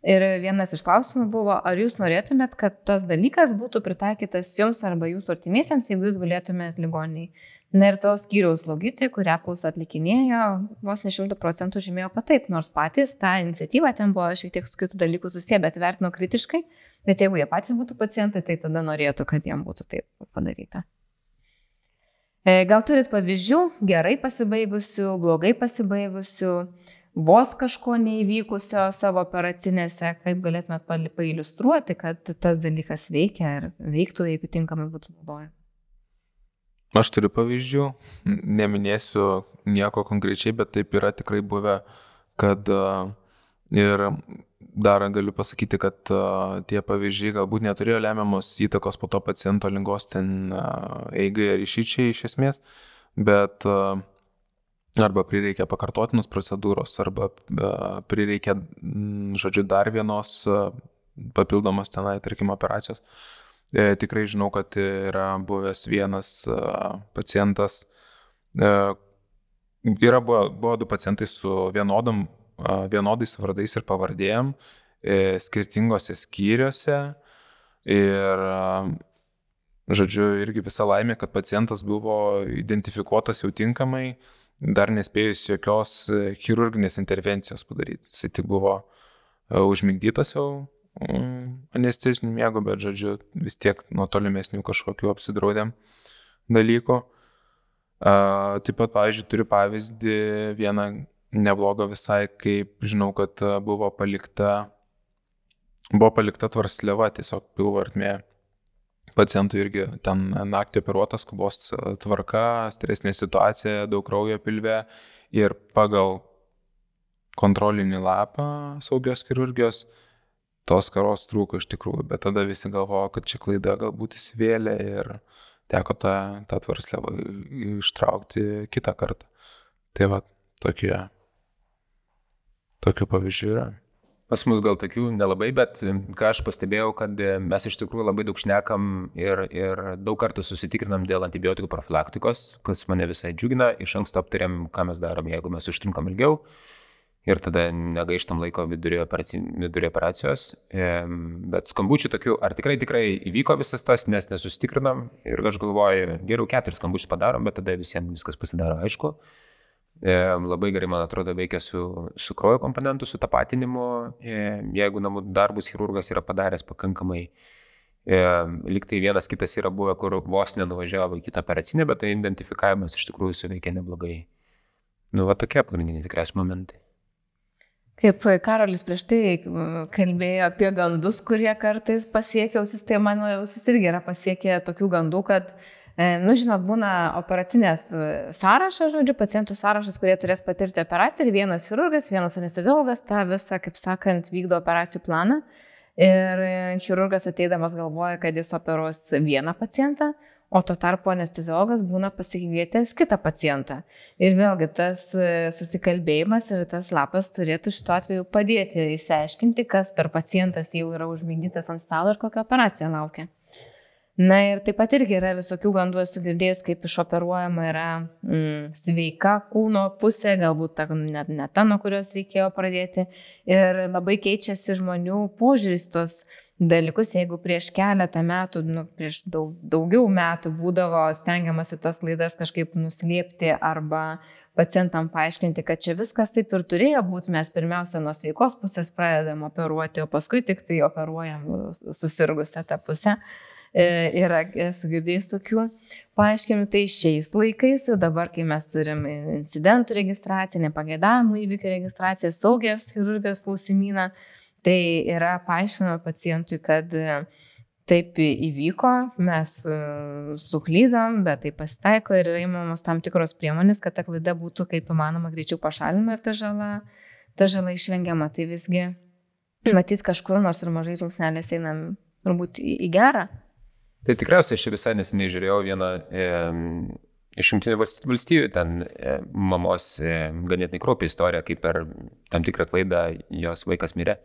S1: Ir vienas iš klausimų buvo, ar jūs norėtumėt, kad tas dalykas būtų pritaikytas jums arba jūsų artimiesiems, jeigu jūs gulėtumėt ligoniai. Na ir tos skyriaus slaugytojai, kurią apklausą atlikinėjo, vos ne 100% žymėjo taip, nors patys tą iniciatyvą ten buvo šiek tiek su kitų dalykų susiję, bet vertino kritiškai. Bet jeigu jie patys būtų pacientai, tai tada norėtų, kad jiem būtų taip padaryta. Gal turit pavyzdžių gerai pasibaigusių, blogai pasibaigusių, vos kažko neįvykusio savo operacinėse, kaip galėtumėt pailiustruoti, kad tas dalykas veikia ir veiktų, jeigu tinkamai būtų naudojama?
S2: Aš turiu pavyzdžių, neminėsiu nieko konkrečiai, bet taip yra tikrai buvę, kad ir dar galiu pasakyti, kad tie pavyzdžiai galbūt neturėjo lemiamos įtakos po to paciento ligos ten eigai ar išyčiai iš esmės, bet arba prireikia pakartotinos procedūros, arba prireikia, žodžiu, dar vienos papildomos tenai, tarkim, operacijos. Tikrai žinau, kad yra buvęs vienas pacientas, buvo du pacientai su vienodais vardais ir pavardėjom, skirtingose skyriuose ir, žodžiu, irgi visa laimė, kad pacientas buvo identifikuotas jau tinkamai, dar nespėjus jokios chirurginės intervencijos padaryti. Jis tik buvo užmigdytas jau anesteziniu miegu, bet, žodžiu, vis tiek nuo tolimesnių kažkokių apsidraudėm dalykų. Taip pat, pavyzdžiui, turiu pavyzdį vieną neblogo visai, kaip žinau, kad buvo palikta tvarsliava tiesiog pilvo ertmėje. Pacientui irgi ten naktį operuotas, skubos tvarka, stresinė situacija, daug kraujo pilve ir pagal kontrolinį lapą saugios chirurgijos tos karos trūko iš tikrųjų, bet tada visi galvojo, kad čia klaida galbūt įsivėlė ir teko tą tvarsliavą ištraukti kitą kartą. Tai va, tokių pavyzdžių yra.
S3: Pas mus gal tokių nelabai, bet ką aš pastebėjau, kad mes iš tikrųjų labai daug šnekam ir daug kartų susitikrinam dėl antibiotikų profilaktikos, kas mane visai džiugina. Iš anksto aptarėm, ką mes darom, jeigu mes užtrunkam ilgiau ir tada negaištam laiko vidury operacijos. Bet skambučių tokių, ar tikrai įvyko visas tas, nes nesusitikrinam ir aš galvoju, geriau 4 skambučius padarom, bet tada visiems viskas pasidaro aišku. Labai gerai, man atrodo, veikia su kraujo komponentu, su tapatinimu. Jeigu namų darbus chirurgas yra padaręs pakankamai, lyg tai vienas kitas yra buvę, kur vos nenuvažiavo į kitą operacinę, bet tai identifikavimas iš tikrųjų suveikia neblogai. Va tokie pagrindiniai tikriausiai momentai.
S1: Kaip Karolis prieš tai kalbėjo apie gandus, kurie kartais pasiekia ausis, tai mano ausis irgi yra pasiekę tokių gandų, kad žinot, būna operacinės sąrašas, žodžiu, pacientų sąrašas, kurie turės patirti operaciją ir vienas chirurgas, vienas anesteziologas tą visą, kaip sakant, vykdo operacijų planą ir chirurgas ateidamas galvoja, kad jis operuos vieną pacientą, o tuo tarpu anesteziologas būna pasikvietęs kitą pacientą. Ir vėlgi tas susikalbėjimas ir tas lapas turėtų šituo atveju padėti išsiaiškinti, kas per pacientas jau yra užmigdytas ant stalo ir kokią operaciją laukia. Na ir taip pat irgi yra visokių gandų, esu girdėjus, kaip išoperuojama yra sveika kūno pusė, galbūt net ne ta, nuo kurios reikėjo pradėti. Ir labai keičiasi žmonių požiūris tos dalykus, jeigu prieš keletą metų, prieš daugiau metų būdavo stengiamasi tas klaidas kažkaip nuslėpti arba pacientam paaiškinti, kad čia viskas taip ir turėjo būti, mes pirmiausia nuo sveikos pusės pradedam operuoti, o paskui tik tai operuojam susirgusią tą pusę. Yra, esu girdėjus tokių paaiškinimų, tai šiais laikais, dabar, kai mes turim incidentų registraciją, nepageidavimų įvykių registraciją, saugios chirurgijos klausimyną, tai yra paaiškinama pacientui, kad taip įvyko, mes suklydom, bet tai pasitaiko ir yra įmamos tam tikros priemonės, kad ta klaida būtų kaip įmanoma greičiau pašalinama ir ta žala išvengiama. Tai visgi, matyt, kažkur nors ir mažai žingsnelės einam turbūt į gerą.
S3: Tai tikriausiai aš visai neseniai žiūrėjau vieną iš Jungtinių valstijų, ten mamos ganėtinai kraupi istorija, kaip per tam tikrą klaidą jos vaikas mirė.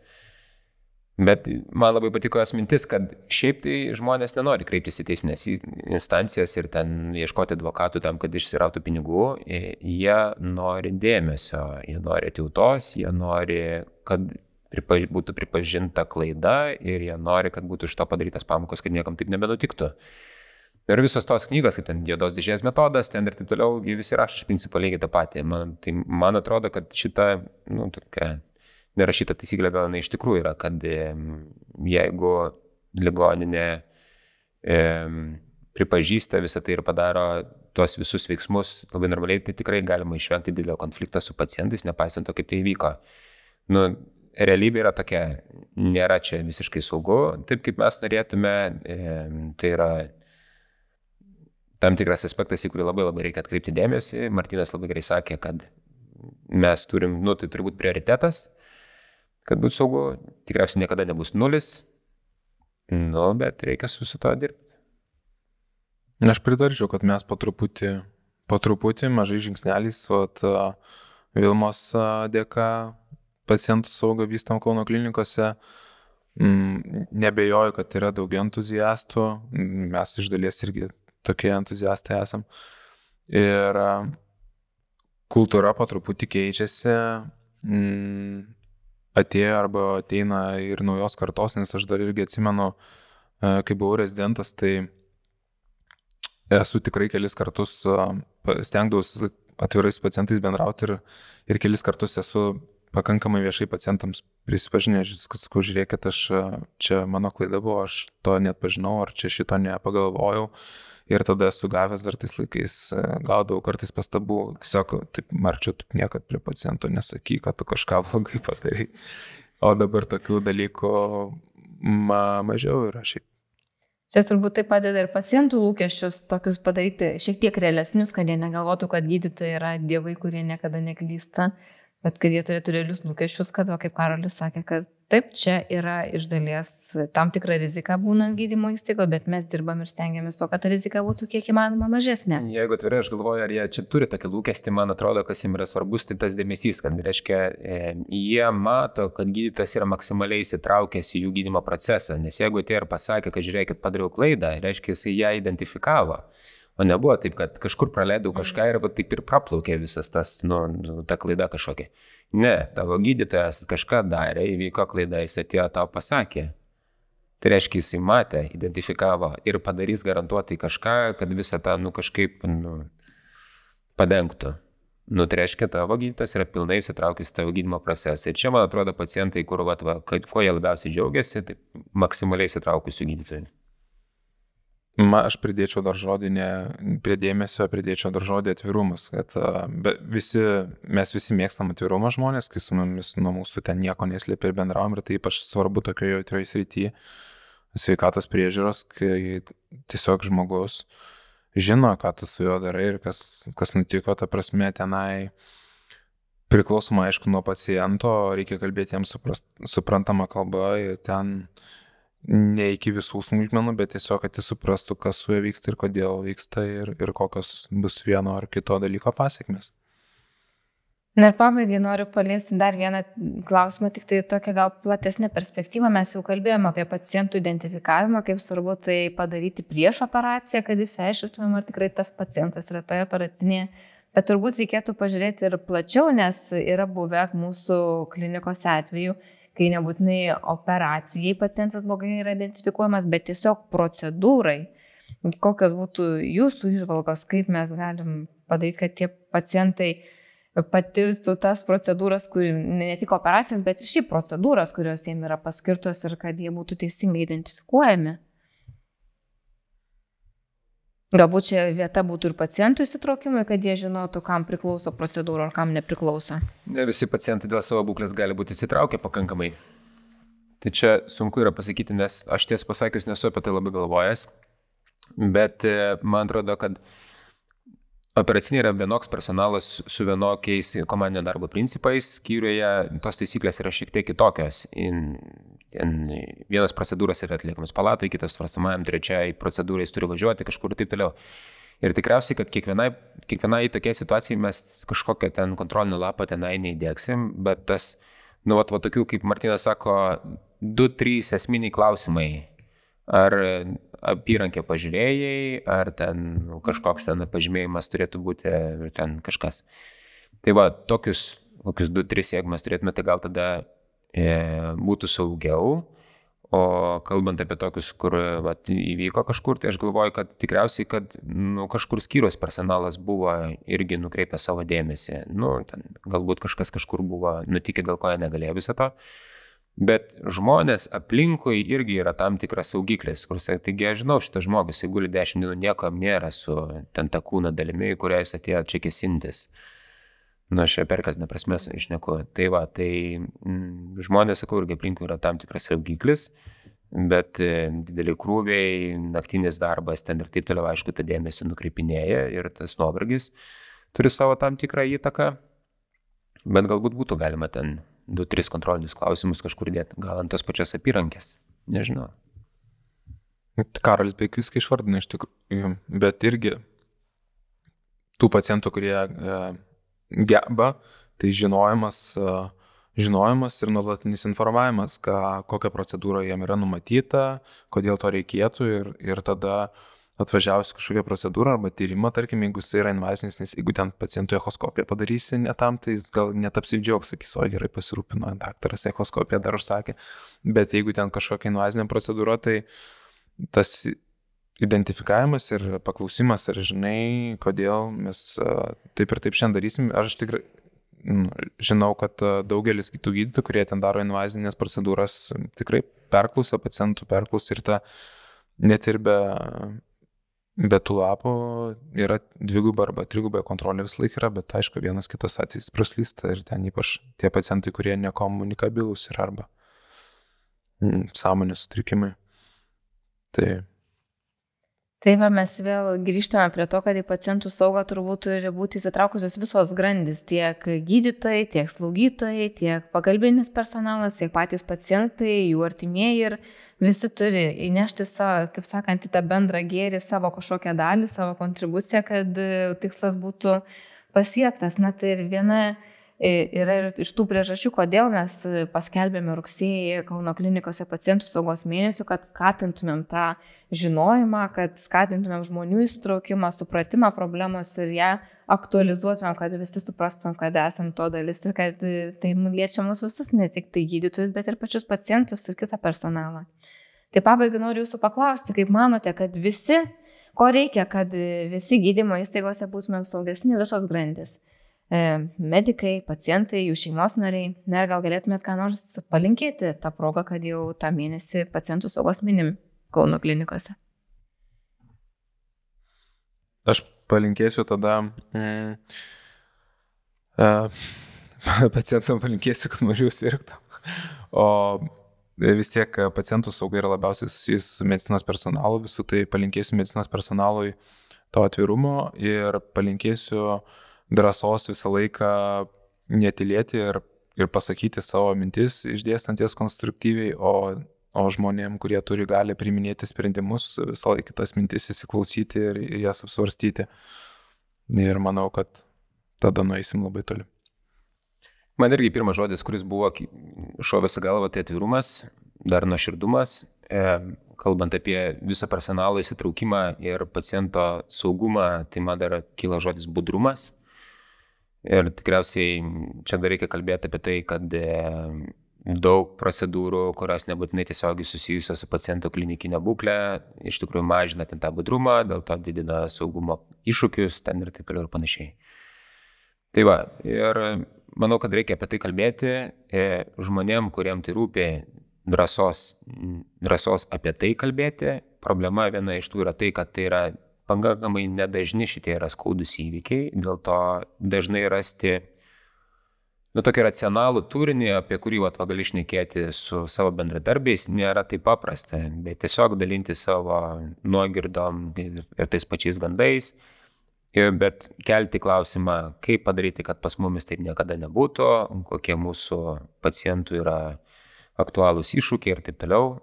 S3: Bet man labai patiko jos mintis, kad šiaip tai žmonės nenori kreiptis į teisminės instancijas ir ten ieškoti advokatų tam, kad išsirautų pinigų. Jie nori dėmesio, jie nori atjautos, jie nori, kad būtų pripažinta klaida ir jie nori, kad būtų iš to padarytas pamokos, kad niekam taip nebenutiktų. Ir visos tos knygos, kaip ten juodos dėžės metodas, ten ir taip toliau, jie visi rašo iš principo lygiai tą patį. Man atrodo, kad šita, tokia nerašyta taisyklė gal iš tikrųjų yra, kad jeigu ligoninė pripažįsta visą tai ir padaro tuos visus veiksmus labai normaliai, tai tikrai galima išvengti didelio konflikto su pacientais, nepaisant to, kaip tai įvyko. Realybė yra tokia, nėra čia visiškai saugu, taip kaip mes norėtume, tai yra tam tikras aspektas, į kurį labai reikia atkreipti dėmesį. Martynas labai gerai sakė, kad mes turim, tai turi būti prioritetas, kad būtų saugu, tikriausiai niekada nebus nulis, bet reikia su to dirbti.
S2: Aš pritarčiau, kad mes po truputį, mažai žingsneliais, Vilmos dėka pacientų saugą vystam Kauno klinikose. Nebejoju, kad yra daug entuziastų, mes iš dalies irgi tokie entuziastai esam. Ir kultūra po truputį keičiasi, atėjo arba ateina ir naujos kartos, nes aš dar irgi atsimenu, kai buvau rezidentas, tai esu tikrai kelis kartus stengdavausi atvirai su pacientais bendrauti ir kelis kartus esu pakankamai viešai pacientams prisipažinęs, kad sakau, žiūrėkit, čia mano klaida buvo, aš to net pažinau, ar čia šito nepagalvojau. Ir tada esu gavęs dar tais laikais, gaudavau kartais pastabų, sako, taip, Marčiau, tu niekad prie paciento nesakyk, kad tu kažką blogai padarai. O dabar tokių dalykų mažiau yra šiaip.
S1: Čia turbūt tai padeda ir pacientų lūkesčius tokius padaryti šiek tiek realesnius, kad jie negalvotų, kad gydytojai yra dievai, kurie niekada neklysta, bet kad jie turėtų realius lūkesčius, kad, kaip Karolis sakė, kad taip, čia yra iš dalies tam tikra rizika būnant gydymo įstaigoje, bet mes dirbam ir stengiamės to, kad ta rizika būtų kiek įmanoma mažesnė.
S3: Jeigu atvirai, aš galvoju, ar jie čia turi tokį lūkestį, man atrodo, kas jiems yra svarbus, tai tas dėmesys, kad reiškia, jie mato, kad gydytojas yra maksimaliai įsitraukęs į jų gydymo procesą, nes jeigu atėjo ir pasakė, kad žiūrėkit, padariau klaidą, reiškia, jisai ją identifikavo. O nebuvo taip, kad kažkur praleidau kažką ir taip ir praplaukė visas tas, ta klaida kažkokia. Ne, tavo gydytojas kažką darė, įvyko klaida, jis atėjo tau pasakė. Tai reiškia, jisai matė, identifikavo ir padarys garantuotai kažką, kad visą tą kažkaip padengtų. Tai reiškia, tavo gydytojas yra pilnai įsitraukęs į tavo gydymo procesą. Ir čia, man atrodo, pacientai, kuo jie labiausiai džiaugiasi, tai maksimaliai įsitraukusių gydytojų.
S2: Aš pridėčiau dar žodį, prie dėmesio pridėčiau dar žodį atvirumas, kad mes visi mėgstam atvirumą žmonės, kai su mumis nuo mūsų ten nieko neslėpia ir bendravom, ir tai ypač svarbu tokioje jautrioje srityje sveikatos priežiūros, kai tiesiog žmogus žino, ką tu su juo darai ir kas nutiko, ta prasme tenai priklausoma, aišku, nuo paciento, reikia kalbėti jiems suprantama kalba ir ten ne iki visų smulkmenų, bet tiesiog, kad jis suprastų, kas su juo vyksta ir kodėl vyksta ir kokios bus vieno ar kito dalyko pasekmės.
S1: Ir pabaigai noriu paliesti dar vieną klausimą, tik tai tokia gal platesnė perspektyva. Mes jau kalbėjome apie pacientų identifikavimą, kaip svarbu tai padaryti prieš operaciją, kad išsiaiškintumėm, ar tikrai tas pacientas yra toje operacinėje. Bet turbūt reikėtų pažiūrėti ir plačiau, nes yra buvę mūsų klinikos atveju, kai nebūtinai operacijai pacientas blogai yra identifikuojamas, bet tiesiog procedūrai. Kokios būtų jūsų įžvalgos, kaip mes galim padaryti, kad tie pacientai patirstų tas procedūras, ne tik operacijas, bet ir šiaip procedūras, kurios jiems yra paskirtos ir kad jie būtų teisingai identifikuojami. Galbūt čia vieta būtų ir pacientų įsitraukimui, kad jie žinotų, kam priklauso procedūra ar kam nepriklauso.
S3: Ne visi pacientai dėl savo būklės gali būti įsitraukę pakankamai. Tai čia sunku yra pasakyti, nes aš tiesą pasakius nesu apie tai labai galvojęs, bet man atrodo, kad operacinė yra vienoks personalas su vienokiais komandinio darbo principais, skyriuje tos taisyklės yra šiek tiek kitokios. Vienas procedūros yra atliekamas palatoje, kitas svarstamajam, trečiai procedūrai turi važiuoti kažkur ir taip toliau. Ir tikriausiai, kad kiekvienai tokiai situacijai mes kažkokią ten kontrolinį lapą tenai neįdėksim, bet tas, tokių, kaip Martynas sako, 2-3 esminiai klausimai. Ar apyrankę pažiūrėjai, ar ten kažkoks ten pažymėjimas turėtų būti, ar ten kažkas. Tai va, tokius 2-3, jeigu mes turėtume, tai gal tada būtų saugiau. O kalbant apie tokius, kur įvyko kažkur, tai aš galvoju, kad tikriausiai, kad kažkur skyriaus personalas buvo irgi nukreipę savo dėmesį. Ten galbūt kažkas kažkur buvo nutikę, dėl ko jie negalėjo viso to. Bet žmonės aplinkui irgi yra tam tikras saugiklis, kur sakai, taigi aš žinau šitą žmogus, jis guli 10 dienų, nieko nėra su ten ta kūno dalimi, kurią jis atėjo čia kėsintis. Aš čia perkeltinę prasme išneku. Tai va, tai žmonės, sakau, irgi aplinkui yra tam tikras saugiklis, bet dideli krūviai, naktinis darbas ten ir taip toliau, aišku, tą dėmesį nukreipinėja ir tas nuovargis turi savo tam tikrą įtaką, bet galbūt būtų galima ten 2-3 kontrolinius klausimus kažkur dėti, gal ant tos pačios apyrankės, nežinau.
S2: Karolis beveik viską išvardino iš tikrųjų, bet irgi tų pacientų, kurie geba, tai žinojimas ir nuolatinis informavimas, kokia procedūra jiem yra numatyta, kodėl to reikėtų ir tada atvažiavus kažkokią procedūrą arba tyrimą, tarkim, jeigu jis yra invazinis, nes jeigu ten pacientų echoskopiją padarysi ne tam, tai jis gal netapsidžiaugs, sakys, o gerai pasirūpino, daktaras echoskopiją dar užsakė, bet jeigu ten kažkokia invazinė procedūra, tai tas identifikavimas ir paklausimas, ar žinai, kodėl mes taip ir taip šiandien darysim, aš tikrai žinau, kad daugelis kitų gydytojų, kurie ten daro invazinės procedūras, tikrai perklausia pacientų, ir ta net ir be tų lapų yra 2 arba 3 kontrolė vis laik yra, bet aišku, vienas kitas atvejis praslysta ir ten ypač tie pacientai, kurie nekomunikabilūs yra arba sąmonės sutrikimai.
S1: Tai va, mes vėl grįžtame prie to, kad į pacientų saugą turbūt turi būti įsitraukusios visos grandys, tiek gydytojai, tiek slaugytojai, tiek pagalbinis personalas, tiek patys pacientai, jų artimieji ir visi turi įnešti savo, kaip sakant, į tą bendrą gėrį savo kažkokią dalį, savo kontribuciją, kad tikslas būtų pasiektas. Na tai ir viena yra ir iš tų priežasčių, kodėl mes paskelbėme rugsėjį Kauno klinikose pacientų saugos mėnesių, kad skatintumėm tą žinojimą, kad skatintumėm žmonių įsitraukimą, supratimą problemos ir ją aktualizuotumėm, kad visi suprastumėm, kad esam to dalis ir kad tai liečia mus visus, ne tik tai gydytojus, bet ir pačius pacientus ir kitą personalą. Tai pabaigai noriu jūsų paklausti, kaip manote, kad visi, ko reikia, kad visi gydymo įstaigose būtumėm saugesni, visos grandys? Medikai, pacientai, jų šeimos nariai. Na ir gal galėtumėt ką nors palinkėti tą progą, kad jau tą mėnesį pacientų saugos minim Kauno klinikose.
S2: Aš palinkėsiu tada pacientam palinkėsiu, kad mažiau sirgtų. O vis tiek pacientų sauga yra labiausiai susijus su medicinos personalu. Visų tai palinkėsiu medicinos personalui to atvirumo ir palinkėsiu drąsos visą laiką netylėti ir pasakyti savo mintis, išdėstant jas konstruktyviai, o žmonėm, kurie gali priiminėti sprendimus, visą laiką tas mintis įsiklausyti ir jas apsvarstyti. Ir manau, kad tada nueisim labai toli.
S3: Man irgi pirmas žodis, kuris buvo šovęs į galvą, tai atvirumas, dar nuoširdumas. Kalbant apie visą personalo įsitraukimą ir paciento saugumą, tai man dar kyla žodis budrumas. Ir tikriausiai čia dar reikia kalbėti apie tai, kad daug procedūrų, kurios nebūtinai tiesiogiai susijusios su paciento klinikinė būklė, iš tikrųjų mažina ten tą budrumą, dėl to didina saugumo iššūkius ten ir taip ir panašiai. Tai va, ir manau, kad reikia apie tai kalbėti žmonėm, kuriem tai rūpi, drąsos apie tai kalbėti. Problema viena iš tų yra tai, kad tai yra pakankamai nedažni šitie yra skaudus įvykiai, dėl to dažnai rasti tokį racionalų turinį, apie kurį gali šnekėti su savo bendradarbiais, nėra taip paprasta, bet tiesiog dalinti savo nuogirdom ir tais pačiais gandais, bet kelti klausimą, kaip padaryti, kad pas mumis taip niekada nebūtų, kokie mūsų pacientų yra aktualūs iššūkiai ir taip toliau.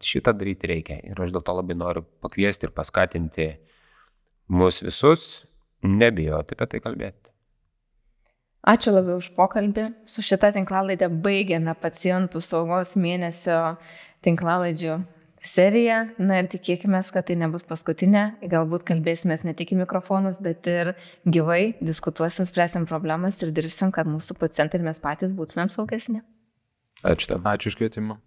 S3: Šitą daryti reikia ir aš dėl to labai noriu pakviesti ir paskatinti mus visus nebijoti apie tai kalbėti.
S1: Ačiū labai už pokalbį. Su šita tinklalaidė baigėme pacientų saugos mėnesio tinklalaidžių seriją. Na ir tikėkime, kad tai nebus paskutinė. Galbūt kalbėsime ne tik į mikrofonus, bet ir gyvai diskutuosim, spręsim problemas ir dirbsim, kad mūsų pacientai ir mes patys būtumėm saugesni.
S3: Ačiū tam.
S2: Ačiū už kvietimą.